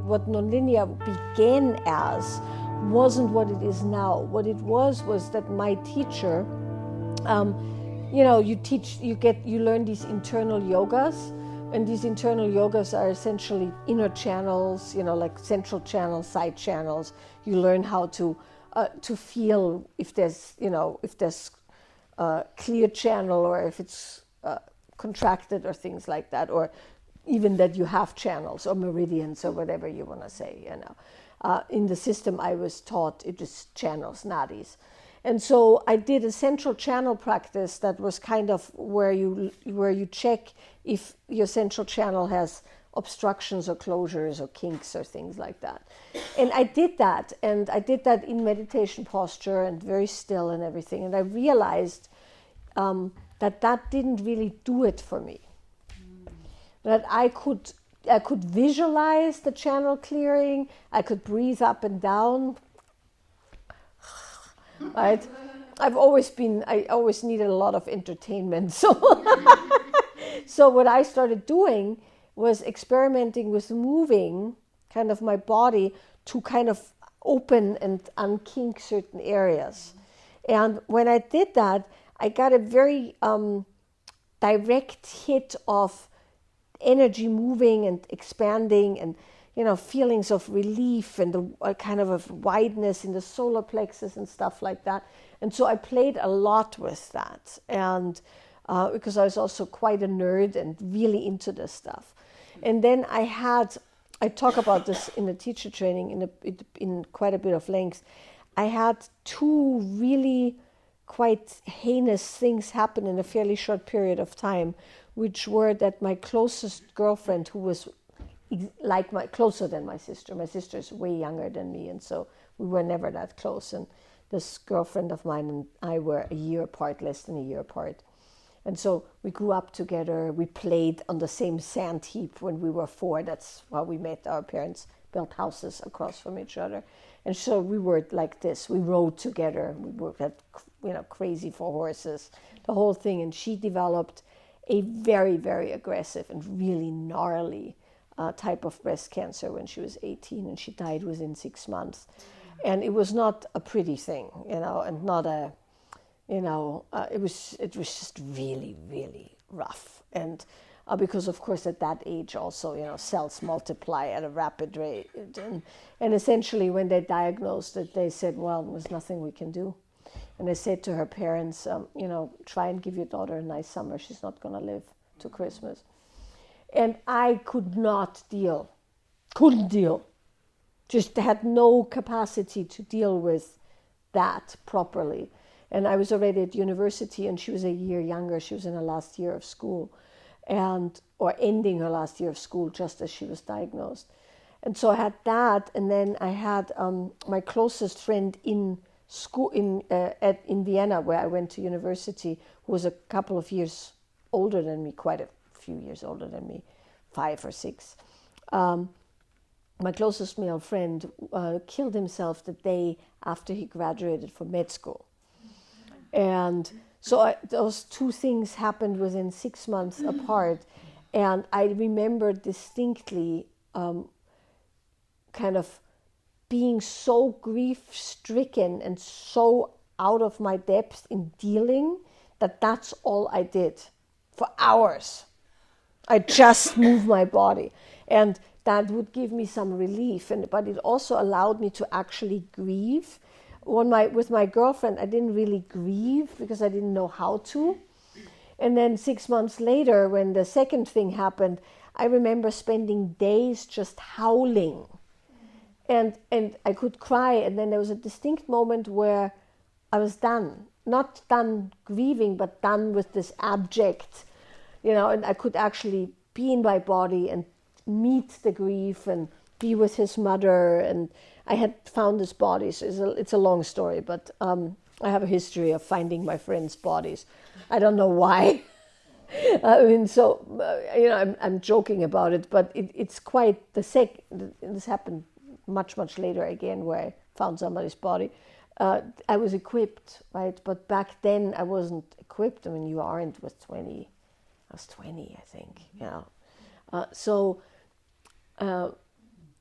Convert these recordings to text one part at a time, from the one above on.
what nonlinear began as wasn't what it is now. What it was that my teacher, you learn these internal yogas, and these internal yogas are essentially inner channels, like central channels, side channels. You learn how to feel if there's a clear channel or if it's contracted or things like that, or even that you have channels or meridians or whatever you want to say. In the system I was taught, it is channels, nadis. And so I did a central channel practice that was kind of where you check if your central channel has obstructions or closures or kinks or things like that. And I did that in meditation posture and very still and everything. And I realized that didn't really do it for me. That I could visualize the channel clearing. I could breathe up and down. Right? I always needed a lot of entertainment. So what I started doing was experimenting with moving kind of my body to kind of open and unkink certain areas. And when I did that, I got a very direct hit of energy moving and expanding, and feelings of relief and a kind of a wideness in the solar plexus and stuff like that. And so I played a lot with that, and because I was also quite a nerd and really into this stuff. And then I talk about this in the teacher training in quite a bit of length. I had two really quite heinous things happen in a fairly short period of time, which were that my closest girlfriend, who was closer than my sister is way younger than me, and so we were never that close. And this girlfriend of mine and I were a year apart, less than a year apart. And so we grew up together. We played on the same sand heap when we were 4. That's how we met. Our parents built houses across from each other. And so we were like this. We rode together. We were crazy for horses, the whole thing. And she developed a very, very aggressive and really gnarly type of breast cancer when she was 18, and she died within 6 months. And it was not a pretty thing, and not a, it was just really, really rough. And because, of course, at that age also, cells multiply at a rapid rate. And essentially, when they diagnosed it, they said, well, there's nothing we can do. And I said to her parents, try and give your daughter a nice summer. She's not going to live to Christmas. And I couldn't deal. Just had no capacity to deal with that properly. And I was already at university, and she was a year younger. She was in her last year of school, or ending her last year of school just as she was diagnosed. And so I had that, and then I had my closest friend in school in Vienna, where I went to university, who was a couple of years older than me, quite a few years older than me, 5 or 6. My closest male friend killed himself the day after he graduated from med school. And so those two things happened within 6 months apart. And I remember distinctly kind of being so grief-stricken and so out of my depth in dealing that's all I did for hours. I just moved my body. And that would give me some relief, but it also allowed me to actually grieve. With my girlfriend, I didn't really grieve because I didn't know how to. And then 6 months later, when the second thing happened, I remember spending days just howling. And I could cry, and then there was a distinct moment where I was done. Not done grieving, but done with this abject, and I could actually be in my body and meet the grief and be with his mother. And I had found his bodies. It's a long story, but I have a history of finding my friends' bodies. I don't know why. I'm joking about it, but it's quite this happened much, much later again, where I found somebody's body. I was equipped, right? But back then I wasn't equipped. I mean, you aren't with 20. I was 20, I think, So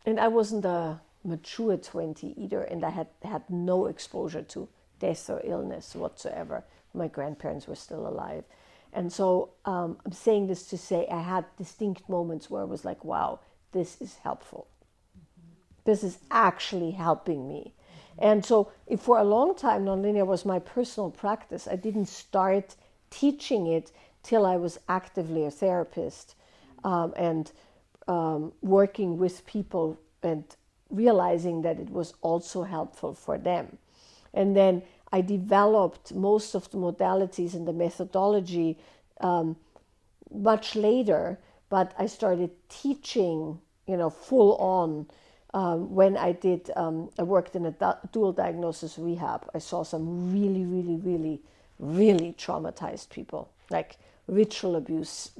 and I wasn't a mature 20 either, and I had no exposure to death or illness whatsoever. My grandparents were still alive. And so I'm saying this to say I had distinct moments where I was like, wow, this is helpful. This is actually helping me. And so if for a long time nonlinear was my personal practice, I didn't start teaching it till I was actively a therapist and working with people and realizing that it was also helpful for them. And then I developed most of the modalities and the methodology much later, but I started teaching, full on when I did. I worked in a dual diagnosis rehab. I saw some really, really, really, really traumatized people, like ritual abuse,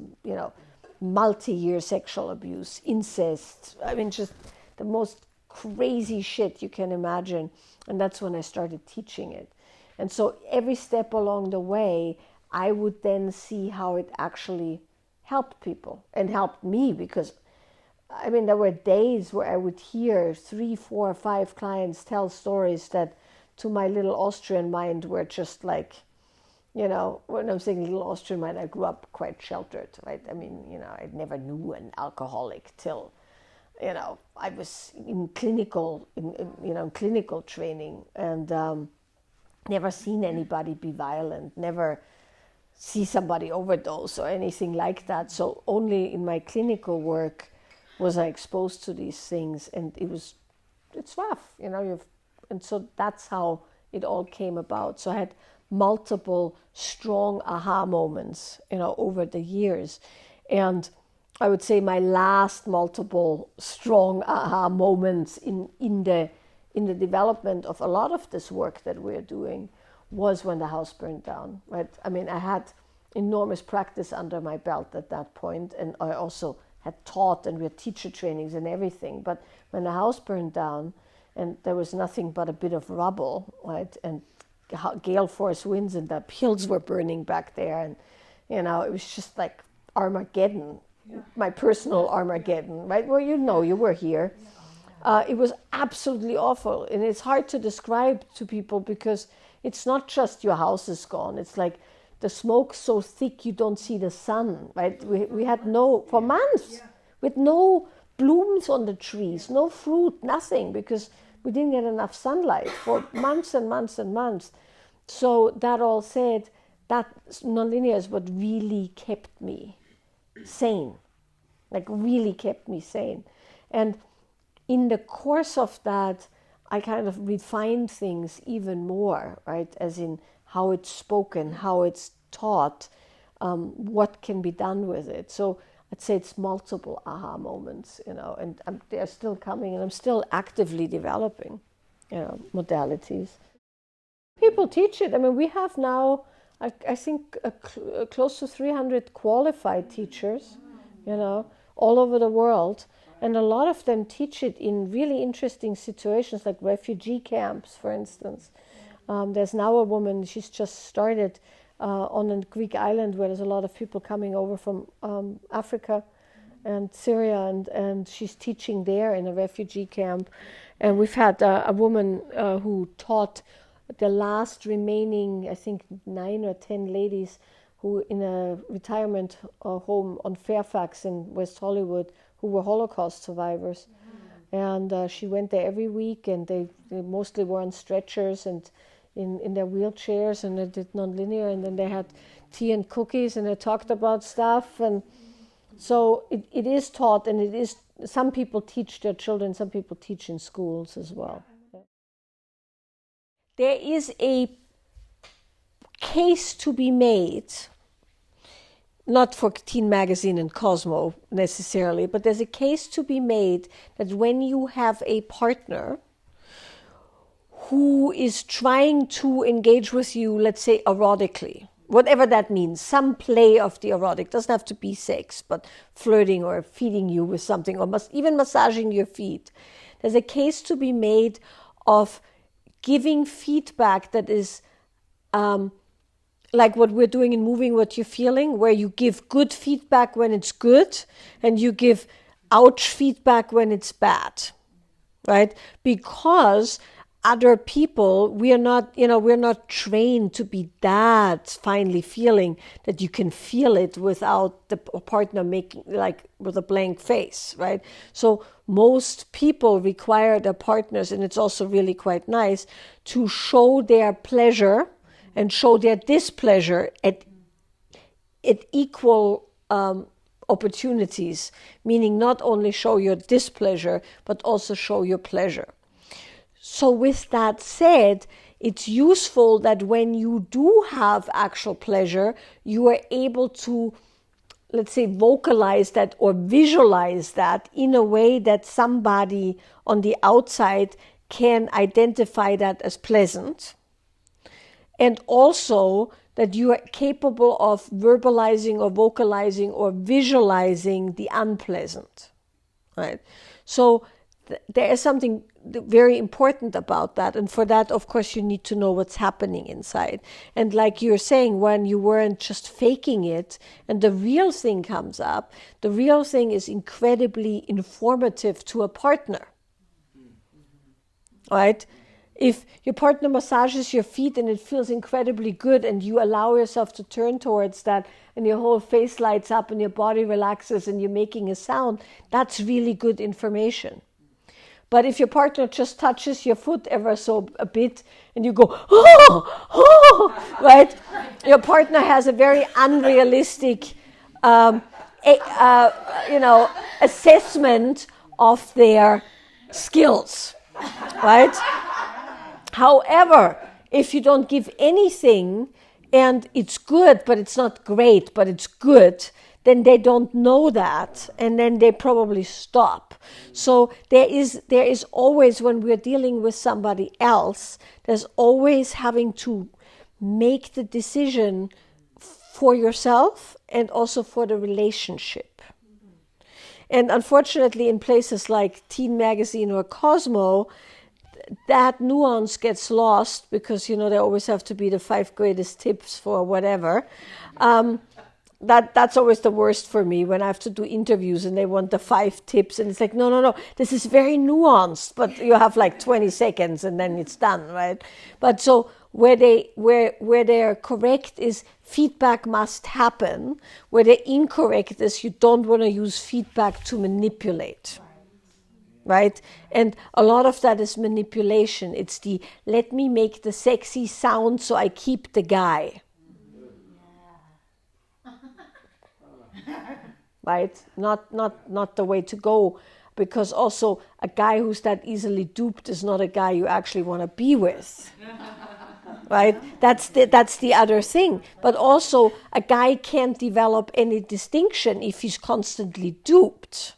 multi-year sexual abuse, incest. I mean, just the most crazy shit you can imagine. And that's when I started teaching it. And so every step along the way, I would then see how it actually helped people and helped me, because I mean, there were days where I would hear 3, 4, 5 clients tell stories that to my little Austrian mind were just like, when I'm saying little Austrian mind, I grew up quite sheltered, right? I mean, I never knew an alcoholic till, I was in clinical, clinical training, and never seen anybody be violent, never see somebody overdose or anything like that. So only in my clinical work was I exposed to these things, and it's rough, and so that's how it all came about. So I had multiple strong aha moments, over the years. And I would say my last multiple strong aha moments in the development of a lot of this work that we're doing was when the house burned down, right? I mean, I had enormous practice under my belt at that point, and I also had taught, and we had teacher trainings and everything. But when the house burned down and there was nothing but a bit of rubble, right, and gale force winds and the hills were burning back there, and it was just like Armageddon, my personal Armageddon, right? Well, you were here. It was absolutely awful, and it's hard to describe to people because it's not just your house is gone. It's like the smoke's so thick you don't see the sun, right? We had for months, with no blooms on the trees, no fruit, nothing, because we didn't get enough sunlight for months and months and months. So that all said, that nonlinear is what really kept me sane, like really kept me sane. And in the course of that, I kind of refined things even more, right? As in how it's spoken, how it's taught, what can be done with it. So I'd say it's multiple aha moments, and they're still coming, and I'm still actively developing, modalities. People teach it. I mean, we have now, I think, close to 300 qualified teachers, all over the world. And a lot of them teach it in really interesting situations, like refugee camps, for instance. There's now a woman, she's just started on a Greek island where there's a lot of people coming over from Africa and Syria, and she's teaching there in a refugee camp. And we've had a woman who taught the last remaining, I think, 9 or 10 ladies who in a retirement home on Fairfax in West Hollywood, who were Holocaust survivors. And she went there every week, and they mostly were on stretchers and in their wheelchairs, and they did nonlinear, and then they had tea and cookies, and they talked about stuff. And so it is taught, and it is, some people teach their children, some people teach in schools as well. There is a case to be made, not for Teen Magazine and Cosmo necessarily, but there's a case to be made that when you have a partner who is trying to engage with you, let's say erotically, whatever that means, some play of the erotic, doesn't have to be sex, but flirting or feeding you with something, or even massaging your feet. There's a case to be made of giving feedback that is like what we're doing in Moving What You're Feeling, where you give good feedback when it's good, and you give ouch feedback when it's bad. right? Because other people, we're not trained to be that finely feeling that you can feel it without the partner making, like, with a blank face, right? So most people require their partners, and it's also really quite nice, to show their pleasure and show their displeasure at equal opportunities, meaning not only show your displeasure, but also show your pleasure. So with that said, it's useful that when you do have actual pleasure, you are able to, let's say, vocalize that or visualize that in a way that somebody on the outside can identify that as pleasant. And also that you are capable of verbalizing or vocalizing or visualizing the unpleasant, right? So there is something very important about that. And for that, of course, you need to know what's happening inside. And like you're saying, when you weren't just faking it and the real thing comes up, the real thing is incredibly informative to a partner, right? If your partner massages your feet and it feels incredibly good and you allow yourself to turn towards that and your whole face lights up and your body relaxes and you're making a sound, that's really good information. But if your partner just touches your foot ever so a bit and you go, oh, oh, right? Your partner has a very unrealistic, assessment of their skills, right? However, if you don't give anything and it's good, but it's not great, but it's good, then they don't know that, and then they probably stop. So there is always, when we're dealing with somebody else, there's always having to make the decision for yourself and also for the relationship. And unfortunately, in places like Teen Magazine or Cosmo, that nuance gets lost because, they always have to be the 5 greatest tips for whatever. That's always the worst for me when I have to do interviews and they want the 5 tips and it's like, no, this is very nuanced, but you have like 20 seconds and then it's done, right? But so where they are correct is feedback must happen. Where they're incorrect is you don't want to use feedback to manipulate, right? And a lot of that is manipulation. It's the let me make the sexy sound so I keep the guy. Right? Not the way to go, because also a guy who's that easily duped is not a guy you actually want to be with. Right? That's the other thing. But also a guy can't develop any distinction if he's constantly duped.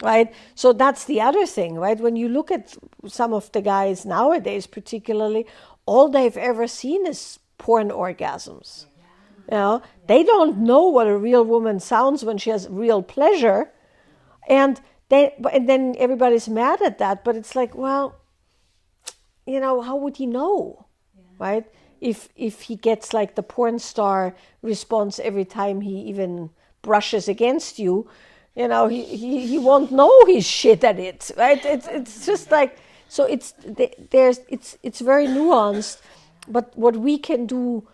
Right? So that's the other thing, right? When you look at some of the guys nowadays particularly, all they've ever seen is porn orgasms. They don't know what a real woman sounds when she has real pleasure, and then everybody's mad at that. But it's like, well, how would he know, right? If he gets like the porn star response every time he even brushes against you, he won't know he's shit at it, right? It's just like, so it's very nuanced. But what we can do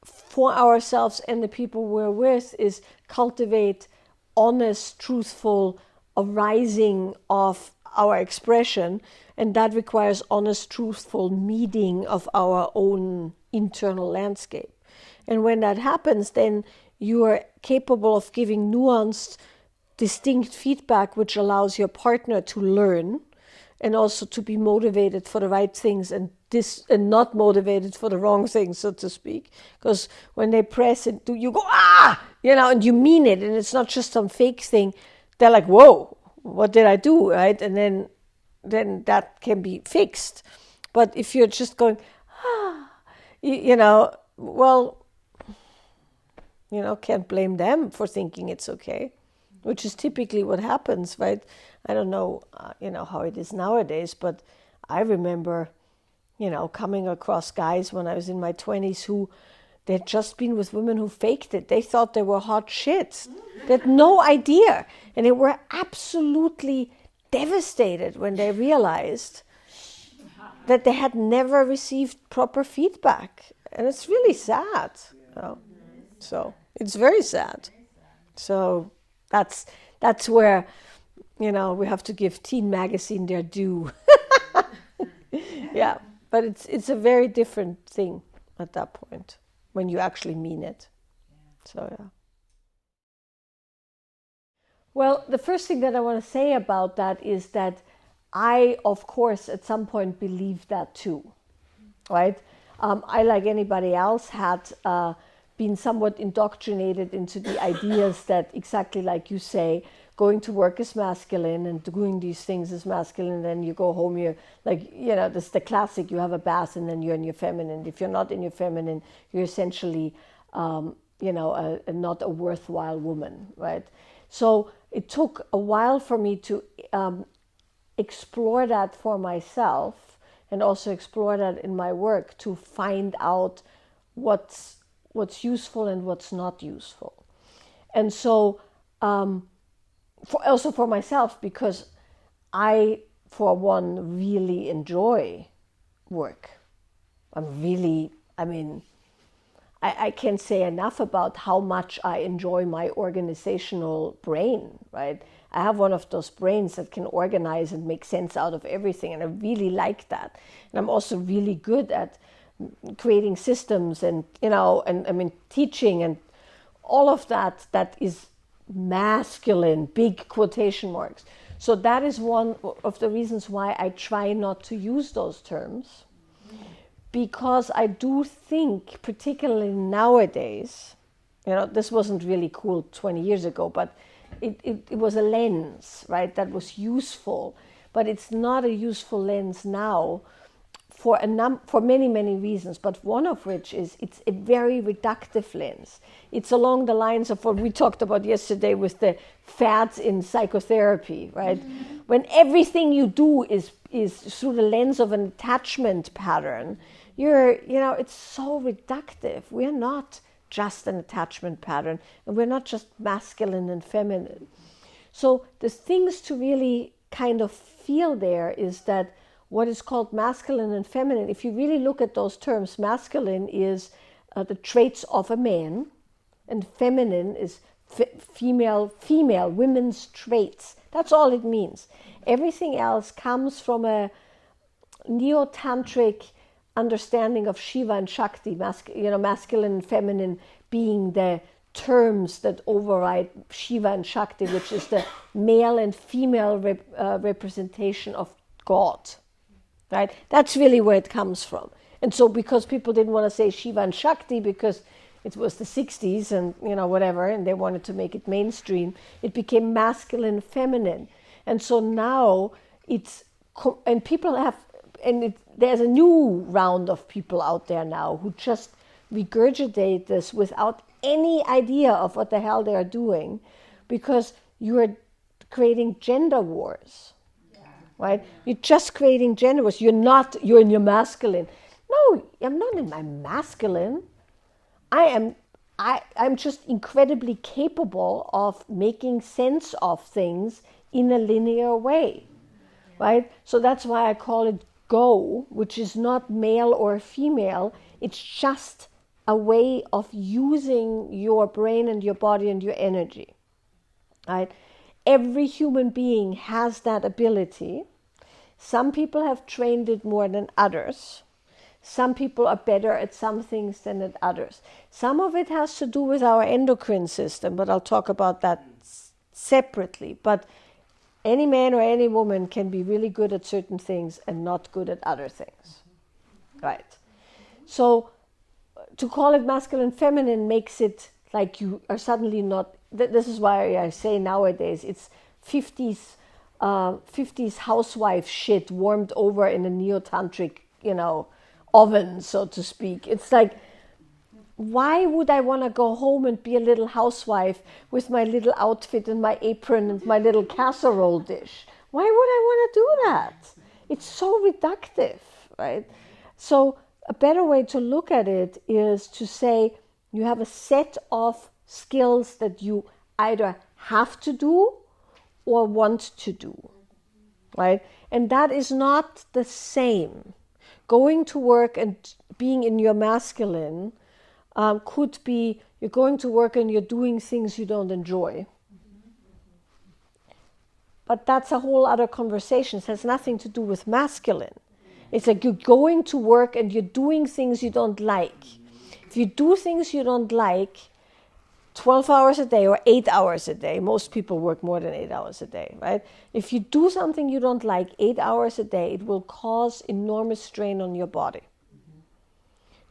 for ourselves and the people we're with is cultivate honest, truthful arising of our expression, and that requires honest, truthful meeting of our own internal landscape. And when that happens, then you are capable of giving nuanced, distinct feedback, which allows your partner to learn and also to be motivated for the right things and not motivated for the wrong things, so to speak. Because when they press it, you go, and you mean it, and it's not just some fake thing. They're like, whoa, what did I do, right? And then that can be fixed. But if you're just going, can't blame them for thinking it's okay, which is typically what happens, right? I don't know, how it is nowadays, but I remember, coming across guys when I was in my 20s who they'd just been with women who faked it. They thought they were hot shit. They had no idea. And they were absolutely devastated when they realized that they had never received proper feedback. And it's really sad. You know? So it's very sad. So that's where, you know, we have to give Teen Magazine their due. Yeah, but it's a very different thing at that point when you actually mean it. So yeah. Well, the first thing that I want to say about that is that I, of course, at some point believed that too, right? I, like anybody else, had been somewhat indoctrinated into the ideas that, exactly like you say, going to work is masculine and doing these things is masculine, and then you go home, you're like, you know, this is the classic, you have a bath and then you're in your feminine. If you're not in your feminine, you're essentially, you know, not a worthwhile woman, right? So it took a while for me to explore that for myself and also explore that in my work to find out what's useful and what's not useful. And so also for myself, because I, for one, really enjoy work. I can't say enough about how much I enjoy my organizational brain, right? I have one of those brains that can organize and make sense out of everything, and I really like that. And I'm also really good at creating systems and, you know, and I mean, teaching and all of that is masculine, big quotation marks. So that is one of the reasons why I try not to use those terms. Because I do think, particularly nowadays, you know, this wasn't really cool 20 years ago, but it was a lens, right, that was useful. But it's not a useful lens now for many, many reasons, but one of which is it's a very reductive lens. It's along the lines of what we talked about yesterday with the fads in psychotherapy, right? Mm-hmm. When everything you do is through the lens of an attachment pattern, it's so reductive. We're not just an attachment pattern, and we're not just masculine and feminine. So the things to really kind of feel there is that what is called masculine and feminine, if you really look at those terms, masculine is the traits of a man, and feminine is female, women's traits. That's all it means. Everything else comes from a Neo-tantric understanding of Shiva and Shakti, masculine and feminine being the terms that override Shiva and Shakti, which is the male and female representation of God, right? That's really where it comes from. And so because people didn't want to say Shiva and Shakti because it was the 60s and, whatever, and they wanted to make it mainstream, it became masculine, feminine. And so now there's a new round of people out there now who just regurgitate this without any idea of what the hell they're doing, because you're creating gender wars, right? You're just creating gender wars. You're in your masculine. No, I'm not in my masculine. I'm just incredibly capable of making sense of things in a linear way, right? So that's why I call it go, which is not male or female. It's just a way of using your brain and your body and your energy, right? Every human being has that ability. Some people have trained it more than others. Some people are better at some things than at others. Some of it has to do with our endocrine system, but I'll talk about that separately. But any man or any woman can be really good at certain things and not good at other things, right? So to call it masculine, feminine makes it like you are suddenly not. This is why I say nowadays it's 50s housewife shit warmed over in a neo-tantric, oven, so to speak. It's like, why would I want to go home and be a little housewife with my little outfit and my apron and my little casserole dish? Why would I want to do that? It's so reductive, right? So a better way to look at it is to say you have a set of skills that you either have to do or want to do, right? And that is not the same. Going to work and being in your masculine could be you're going to work and you're doing things you don't enjoy. But that's a whole other conversation. It has nothing to do with masculine. It's like you're going to work and you're doing things you don't like. If you do things you don't like, 12 hours a day or 8 hours a day, most people work more than 8 hours a day, right? If you do something you don't like 8 hours a day, it will cause enormous strain on your body.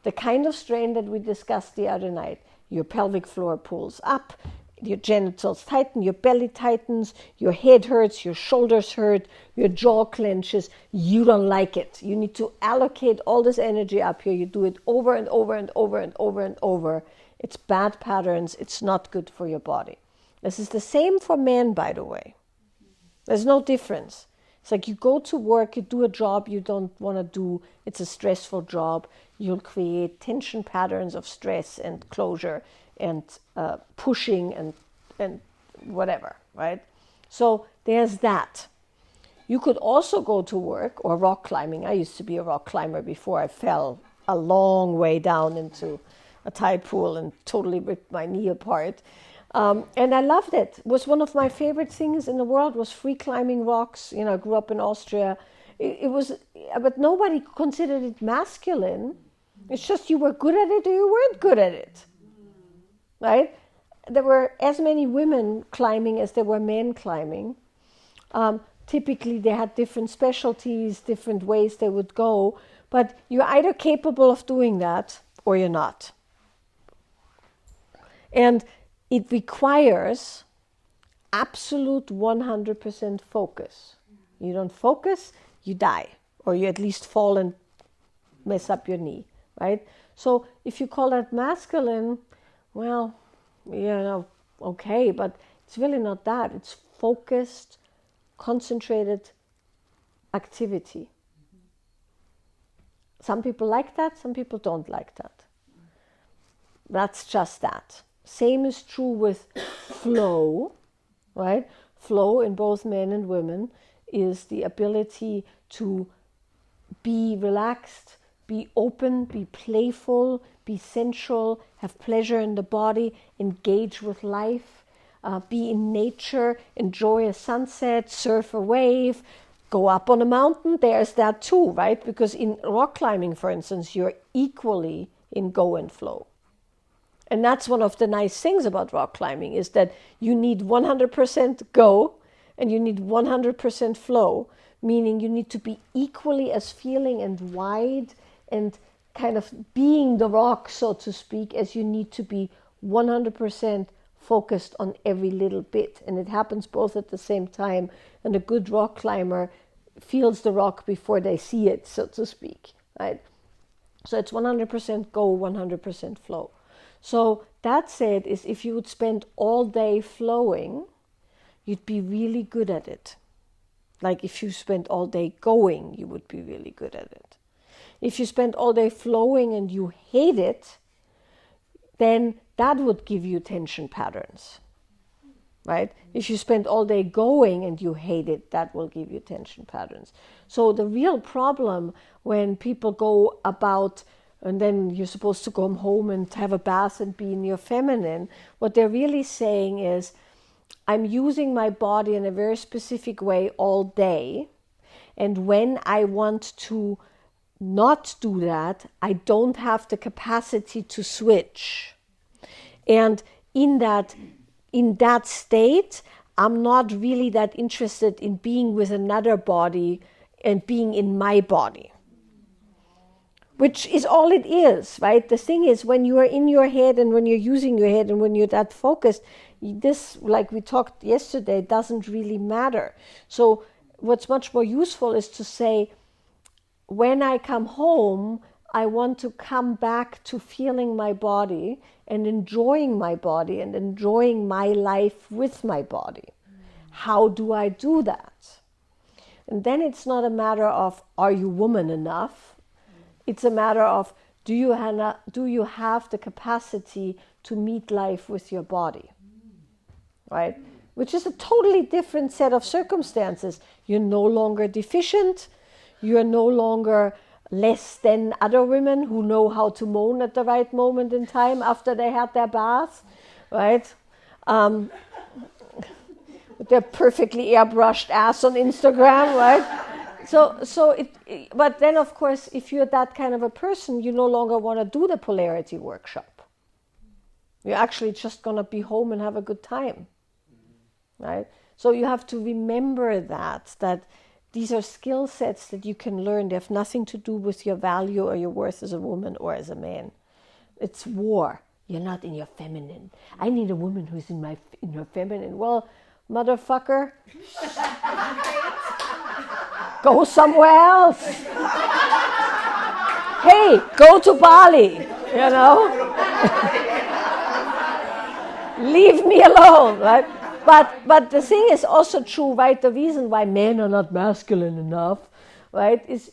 The kind of strain that we discussed the other night, your pelvic floor pulls up, your genitals tighten, your belly tightens, your head hurts, your shoulders hurt, your jaw clenches. You don't like it. You need to allocate all this energy up here. You do it over and over and over and over and over. It's bad patterns. It's not good for your body. This is the same for men, by the way. There's no difference. It's like you go to work, you do a job you don't want to do. It's a stressful job. You'll create tension patterns of stress and closure and pushing and whatever, right? So there's that. You could also go to work or rock climbing. I used to be a rock climber before I fell a long way down into a tide pool and totally ripped my knee apart. And I loved it. It was one of my favorite things in the world was free climbing rocks. You know, I grew up in Austria. It was, but nobody considered it masculine. It's just you were good at it or you weren't good at it, right? There were as many women climbing as there were men climbing. Typically, they had different specialties, different ways they would go. But you're either capable of doing that or you're not. And it requires absolute 100% focus. You don't focus, you die. Or you at least fall and mess up your knee, right? So if you call that masculine, well, okay, but it's really not that. It's focused, concentrated activity. Some people like that, some people don't like that. That's just that. Same is true with flow, right? Flow in both men and women is the ability to be relaxed, be open, be playful, be sensual, have pleasure in the body, engage with life, be in nature, enjoy a sunset, surf a wave, go up on a mountain. There's that too, right? Because in rock climbing, for instance, you're equally in go and flow. And that's one of the nice things about rock climbing is that you need 100% go and you need 100% flow, meaning you need to be equally as feeling and wide and kind of being the rock, so to speak, as you need to be 100% focused on every little bit. And it happens both at the same time. And a good rock climber feels the rock before they see it, so to speak, right? So it's 100% go, 100% flow. So that said is if you would spend all day flowing, you'd be really good at it. Like if you spent all day going, you would be really good at it. If you spend all day flowing and you hate it, then that would give you tension patterns, right? If you spend all day going and you hate it, that will give you tension patterns. So the real problem when people go about and then you're supposed to go home and have a bath and be in your feminine, what they're really saying is, I'm using my body in a very specific way all day, and when I want to not do that, I don't have the capacity to switch. And in that state, I'm not really that interested in being with another body and being in my body. Which is all it is, right? The thing is, when you are in your head and when you're using your head and when you're that focused, this, like we talked yesterday, doesn't really matter. So what's much more useful is to say, when I come home, I want to come back to feeling my body and enjoying my body and enjoying my life with my body. How do I do that? And then it's not a matter of, are you woman enough? It's a matter of, do you have the capacity to meet life with your body, right? which is a totally different set of circumstances. You're no longer deficient. You're no longer less than other women who know how to moan at the right moment in time after they had their bath, right? With their perfectly airbrushed ass on Instagram, right? But then, of course, if you're that kind of a person, you no longer want to do the polarity workshop. You're actually just going to be home and have a good time, right? So you have to remember that these are skill sets that you can learn. They have nothing to do with your value or your worth as a woman or as a man. It's war. You're not in your feminine. I need a woman who's in her feminine. Well, motherfucker, go somewhere else. Hey, go to Bali, you know. Leave me alone, right? But the thing is also true, right? The reason why men are not masculine enough, right, is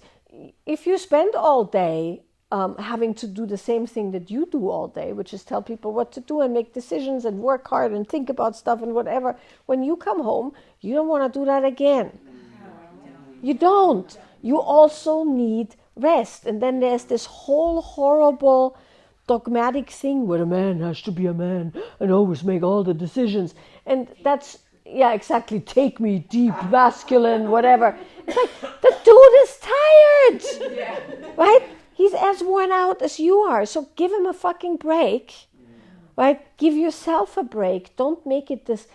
if you spend all day having to do the same thing that you do all day, which is tell people what to do and make decisions and work hard and think about stuff and whatever, when you come home, you don't want to do that again. You don't. You also need rest. And then there's this whole horrible dogmatic thing where a man has to be a man and always make all the decisions. And that's, yeah, exactly, take me deep, masculine, whatever. It's like, the dude is tired, right? He's as worn out as you are, so give him a fucking break, right? Give yourself a break. Don't make it this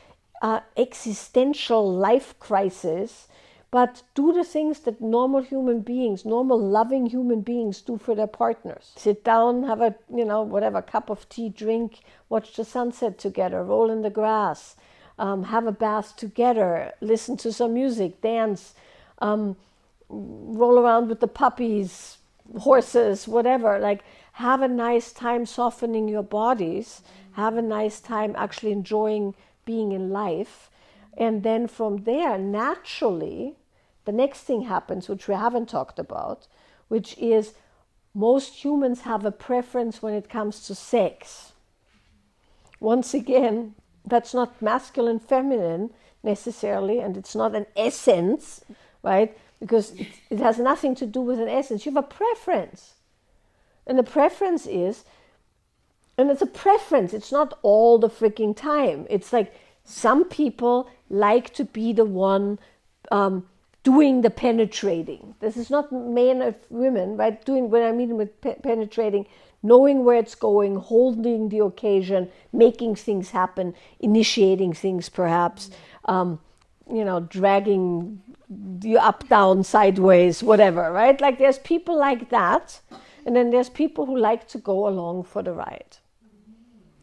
existential life crisis, but do the things that normal human beings, normal loving human beings do for their partners. Sit down, have a, whatever, cup of tea, drink, watch the sunset together, roll in the grass, have a bath together, listen to some music, dance, roll around with the puppies, horses, whatever. Like, have a nice time softening your bodies, have a nice time actually enjoying being in life. And then from there, naturally, the next thing happens, which we haven't talked about, which is most humans have a preference when it comes to sex. Once again, that's not masculine, feminine necessarily, and it's not an essence, right? Because it has nothing to do with an essence. You have a preference. And the preference is, and it's a preference, it's not all the freaking time. It's like some people like to be the one doing the penetrating. This is not men or women, right? When I mean with penetrating, knowing where it's going, holding the occasion, making things happen, initiating things perhaps, dragging you up, down, sideways, whatever, right? Like there's people like that, and then there's people who like to go along for the ride.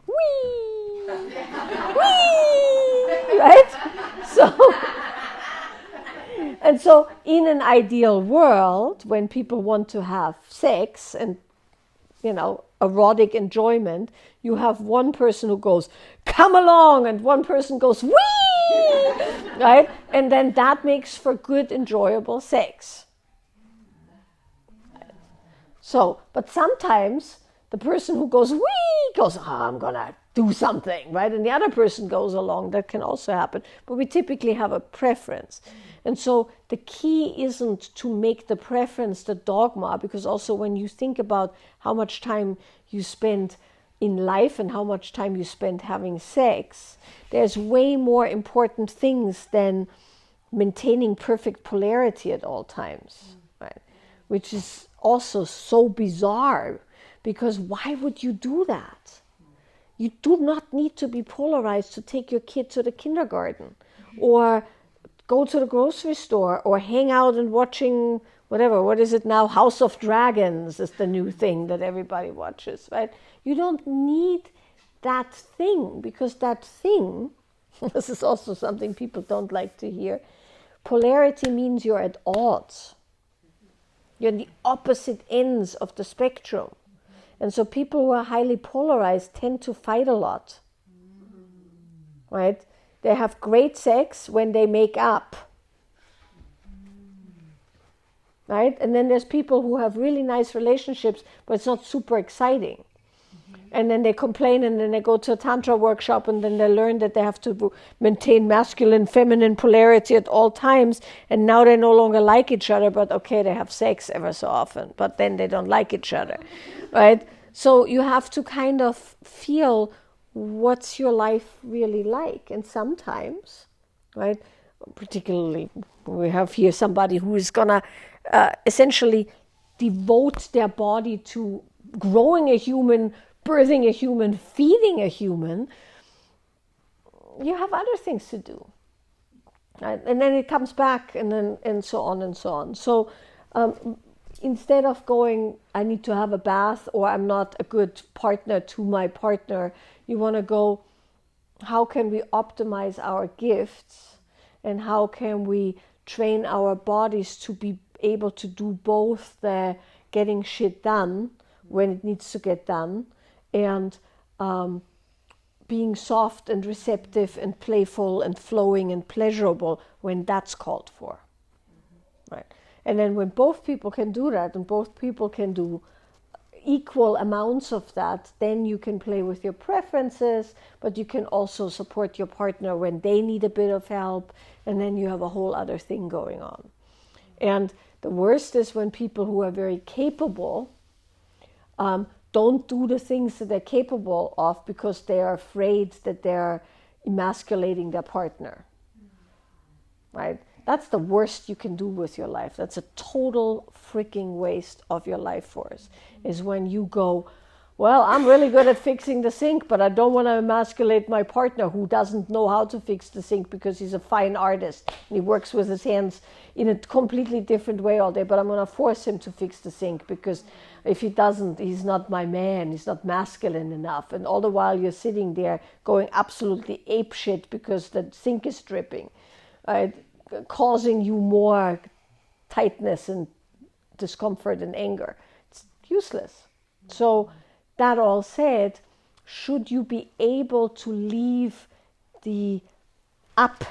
Whee! Whee! Right? And so in an ideal world, when people want to have sex and, erotic enjoyment, you have one person who goes, come along, and one person goes, whee! Right? And then that makes for good, enjoyable sex. So, but sometimes the person who goes, whee, goes, I'm going to do something, right? And the other person goes along. That can also happen. But we typically have a preference. And so the key isn't to make the preference the dogma, because also when you think about how much time you spend in life and how much time you spend having sex, there's way more important things than maintaining perfect polarity at all times, right? Which is also so bizarre, because why would you do that? You do not need to be polarized to take your kid to the kindergarten or go to the grocery store or hang out and watching whatever, what is it now? House of Dragons is the new thing that everybody watches, right? You don't need that thing, because that thing, this is also something people don't like to hear, polarity means you're at odds. You're on the opposite ends of the spectrum. And so people who are highly polarized tend to fight a lot, right? They have great sex when they make up, right? And then there's people who have really nice relationships, but it's not super exciting. And then they complain, and then they go to a tantra workshop, and then they learn that they have to maintain masculine, feminine polarity at all times. And now they no longer like each other, but okay, they have sex ever so often, but then they don't like each other, right? So you have to kind of feel what's your life really like. And sometimes, right, particularly we have here somebody who is gonna essentially devote their body to growing a human, birthing a human, feeding a human, you have other things to do. Right? And then it comes back, and so on and so on. So instead of going, I need to have a bath, or I'm not a good partner to my partner, you want to go, how can we optimize our gifts, and how can we train our bodies to be able to do both the getting shit done when it needs to get done, and being soft and receptive and playful and flowing and pleasurable when that's called for. Right? And then when both people can do that, and both people can do equal amounts of that, then you can play with your preferences, but you can also support your partner when they need a bit of help, and then you have a whole other thing going on. And the worst is when people who are very capable don't do the things that they're capable of because they are afraid that they're emasculating their partner. Right? That's the worst you can do with your life. That's a total freaking waste of your life force, is when you go, well, I'm really good at fixing the sink, but I don't want to emasculate my partner who doesn't know how to fix the sink because he's a fine artist and he works with his hands in a completely different way all day, but I'm going to force him to fix the sink because if he doesn't, he's not my man, he's not masculine enough. And all the while you're sitting there going absolutely apeshit because the sink is dripping, right? Causing you more tightness and discomfort and anger. It's useless. So that all said, should you be able to leave the up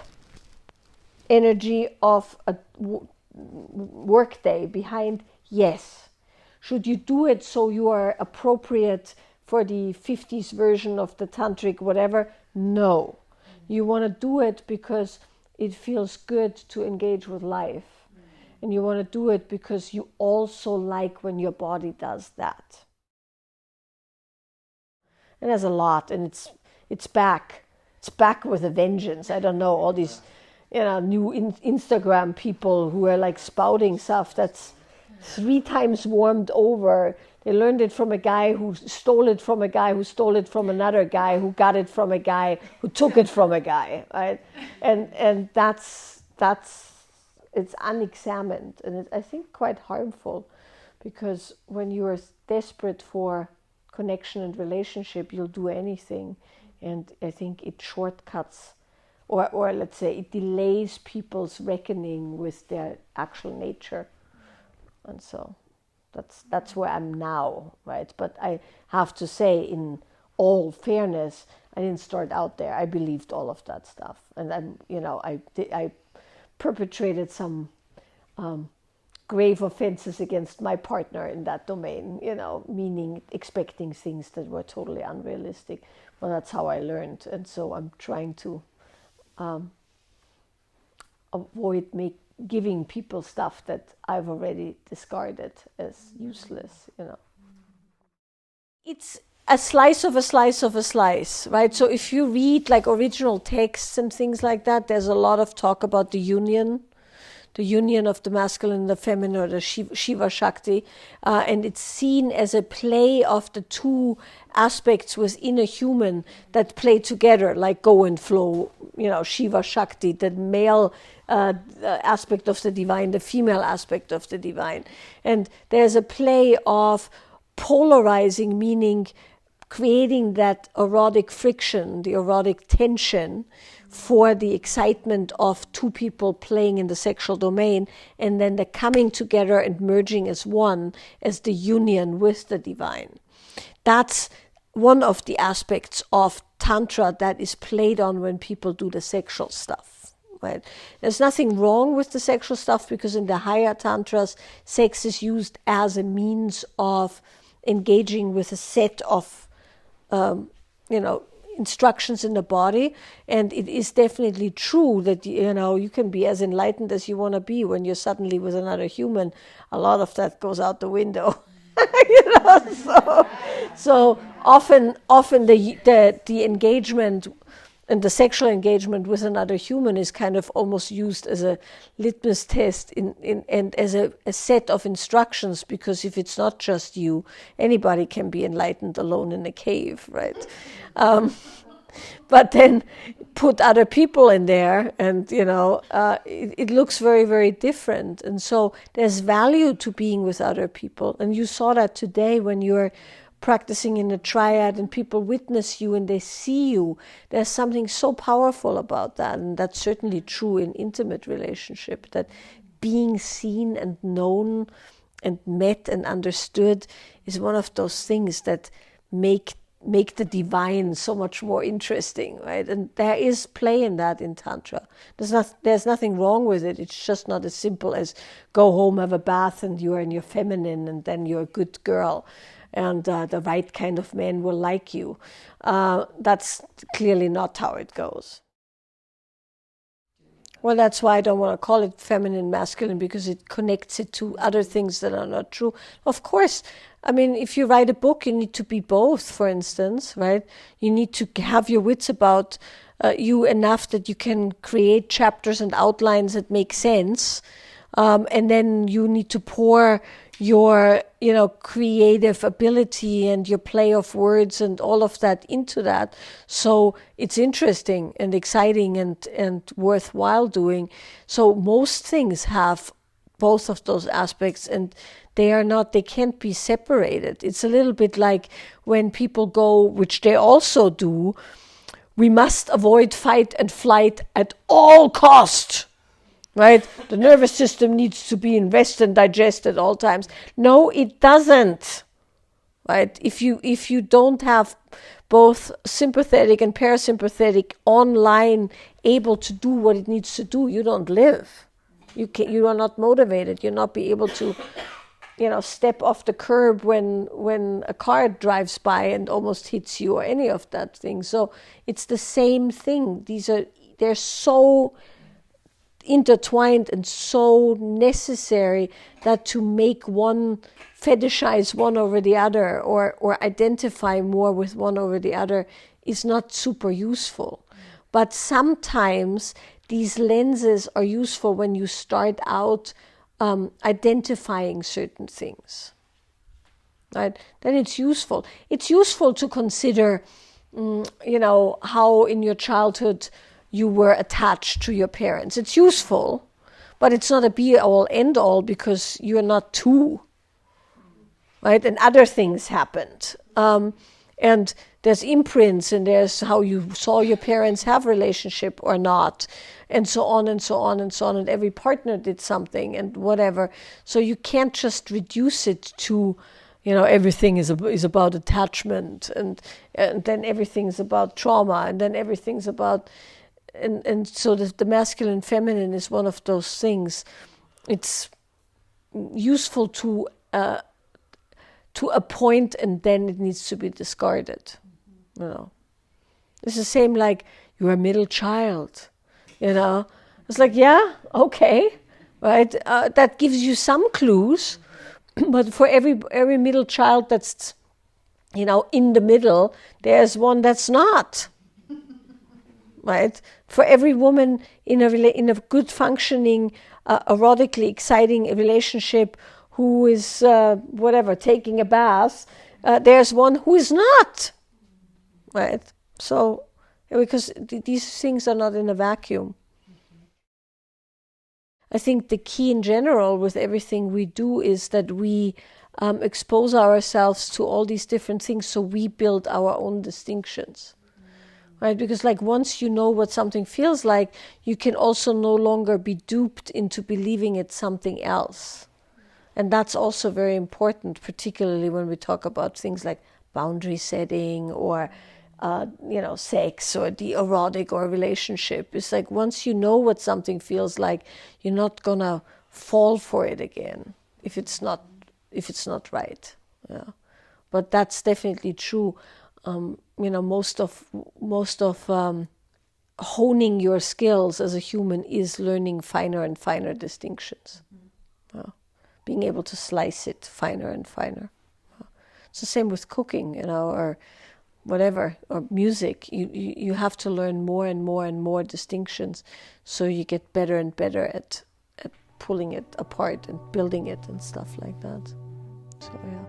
energy of a workday behind? Yes. Should you do it so you are appropriate for the 50s version of the tantric whatever? No. You want to do it because it feels good to engage with life. And you want to do it because you also like when your body does that. And there's a lot, and it's back. It's back with a vengeance. I don't know, all these new Instagram people who are like spouting stuff that's 3 times warmed over. They learned it from a guy who stole it from a guy who stole it from another guy who got it from a guy who took it from a guy, right? And that's it's unexamined, and it's, I think, quite harmful, because when you are desperate for connection and relationship, you'll do anything, and I think it shortcuts, or let's say it delays people's reckoning with their actual nature, and so that's where I'm now, right? But I have to say, in all fairness, I didn't start out there. I believed all of that stuff, and then I perpetrated some grave offenses against my partner in that domain, meaning expecting things that were totally unrealistic. Well, that's how I learned, and so I'm trying to avoid giving people stuff that I've already discarded as useless, It's a slice of a slice of a slice, right? So if you read like original texts and things like that, there's a lot of talk about the union of the masculine and the feminine, or the Shiva Shakti, and it's seen as a play of the two aspects within a human that play together, like go and flow, Shiva Shakti, the male aspect of the divine, the female aspect of the divine. And there's a play of polarizing, meaning creating that erotic friction, the erotic tension, for the excitement of two people playing in the sexual domain, and then the coming together and merging as one, as the union with the divine. That's one of the aspects of Tantra that is played on when people do the sexual stuff. Right? There's nothing wrong with the sexual stuff, because in the higher Tantras, sex is used as a means of engaging with a set of instructions in the body, and it is definitely true that you can be as enlightened as you want to be when you're suddenly with another human. A lot of that goes out the window. So often the engagement and the sexual engagement with another human is kind of almost used as a litmus test and as a set of instructions, because if it's not just you, anybody can be enlightened alone in a cave, right? But then put other people in there, and it looks very, very different. And so there's value to being with other people, and you saw that today when you're practicing in a triad and people witness you and they see you. There's something so powerful about that, and that's certainly true in intimate relationship, that being seen and known and met and understood is one of those things that make the divine so much more interesting, right? And there is play in that in Tantra. There's nothing wrong with it. It's just not as simple as go home, have a bath, and you are in your feminine, and then you're a good girl, and the right kind of man will like you. That's clearly not how it goes. Well, that's why I don't want to call it feminine, masculine, because it connects it to other things that are not true. Of course, I mean, if you write a book, you need to be both, for instance, right? You need to have your wits about you enough that you can create chapters and outlines that make sense. And then you need to pour your, creative ability and your play of words and all of that into that. So it's interesting and exciting and worthwhile doing. So most things have both of those aspects, and they can't be separated. It's a little bit like when people go, which they also do, we must avoid fight and flight at all cost. Right? The nervous system needs to be in rest and digest at all times. No, it doesn't. Right? If you don't have both sympathetic and parasympathetic online able to do what it needs to do, you don't live. You are not motivated. You'll not be able to, step off the curb when a car drives by and almost hits you or any of that thing. So it's the same thing. They're so intertwined and so necessary that to make one fetishize one over the other or identify more with one over the other is not super useful. But sometimes these lenses are useful when you start out identifying certain things. Right? Then it's useful. It's useful to consider, how in your childhood you were attached to your parents. It's useful, but it's not a be-all, end-all, because you're not two, right? And other things happened. And there's imprints, and there's how you saw your parents have relationship or not, and so on and so on and so on, and every partner did something and whatever. So you can't just reduce it to, everything is about attachment, and then everything's about trauma, and then everything's about... And so the masculine feminine is one of those things. It's useful to a point, and then it needs to be discarded. It's the same like you're a middle child. It's like, yeah, okay, right. That gives you some clues, but for every middle child that's in the middle, there's one that's not. Right? For every woman in a good functioning, erotically exciting relationship who is taking a bath, there's one who is not. Right? So because these things are not in a vacuum. I think the key in general with everything we do is that we expose ourselves to all these different things, so we build our own distinctions. Right? Because once you know what something feels like, you can also no longer be duped into believing it's something else. And that's also very important, particularly when we talk about things like boundary setting or, sex or the erotic or relationship. It's like once you know what something feels like, you're not gonna fall for it again if it's not right. Yeah. But that's definitely true. most of honing your skills as a human is learning finer and finer distinctions. Being able to slice it finer and finer. It's the same with cooking, or whatever, or music. You have to learn more and more and more distinctions, so you get better and better at pulling it apart and building it and stuff like that. So yeah.